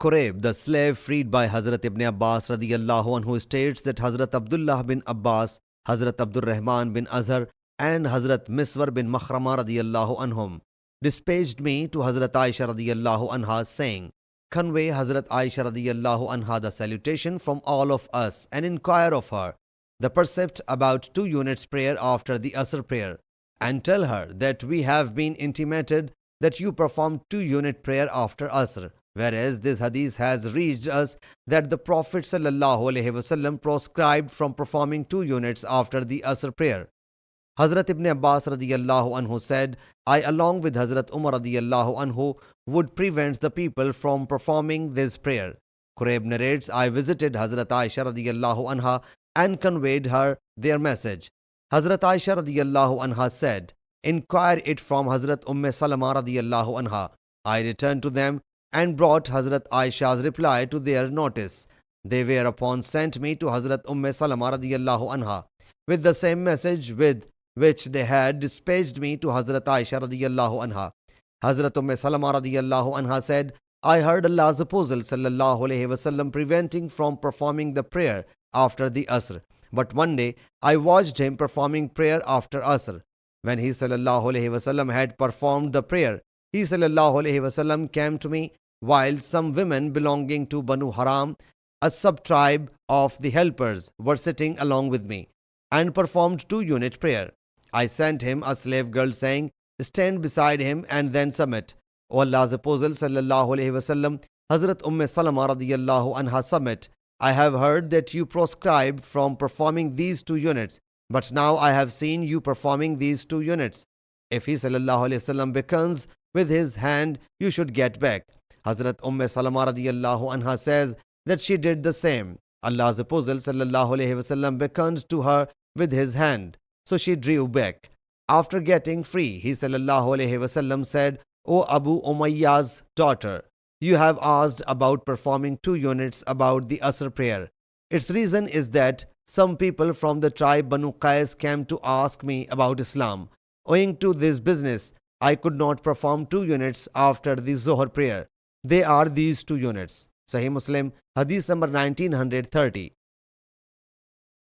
Qurayb, the slave freed by Hazrat Ibn Abbas radiyallahu anhu, states that Hazrat Abdullah bin Abbas, Hazrat Abdul Rahman bin Azhar, and Hazrat Miswar bin Makhrama radiyallahu anhum dispatched me to Hazrat Aisha radiyallahu anha, saying, "Convey Hazrat Aisha radiyallahu anha the salutation from all of us and inquire of her the percept about 2 units prayer after the Asr prayer, and tell her that we have been intimated that you perform 2-unit prayer after Asr, whereas this hadith has reached us that the Prophet ﷺ proscribed from performing 2 units after the Asr prayer." Hazrat Ibn Abbas radiyallahu anhu said, "I along with Hazrat Umar radiyallahu anhu would prevent the people from performing this prayer." Qurayb narrates, "I visited Hazrat Aisha radiyallahu anha and conveyed her their message. Hazrat Aisha radiyallahu anha said, 'Inquire it from Hazrat Salama radiyallahu anha.' I returned to them and brought Hazrat Aisha's reply to their notice. They thereupon sent me to Hazrat Salama radiyallahu anha with the same message with which they had dispatched me to Hazrat Aisha radiyallahu anha. Hazrat Salama radiyallahu anha said, 'I heard Allah's Apostle sallallahu alayhi wasallam preventing from performing the prayer after the Asr. But one day I watched him performing prayer after Asr. When he sallallahu alayhi wasallam had performed the prayer, he sallallahu alayhi wasallam came to me while some women belonging to Banu Haram, a sub-tribe of the helpers, were sitting along with me and performed 2-unit prayer. I sent him a slave girl saying, 'Stand beside him and then submit.' O Allah's Apostle sallallahu alayhi wasallam, Hazrat Salama radiyallahu anha submit. I have heard that you proscribed from performing these 2 units, but now I have seen you performing these 2 units. If he sallallahu alayhi wasallam beckons with his hand, you should get back." Hazrat Salama radiyallahu anha says that she did the same. Allah's Apostle sallallahu alayhi wasallam beckoned to her with his hand, so she drew back. After getting free, he sallallahu alayhi wasallam said, "O Abu Umayyah's daughter, you have asked about performing 2 units about the Asr prayer. Its reason is that some people from the tribe Banu Qais came to ask me about Islam. Owing to this business, I could not perform 2 units after the Zohar prayer. They are these 2 units. Sahih Muslim Hadees number 1930.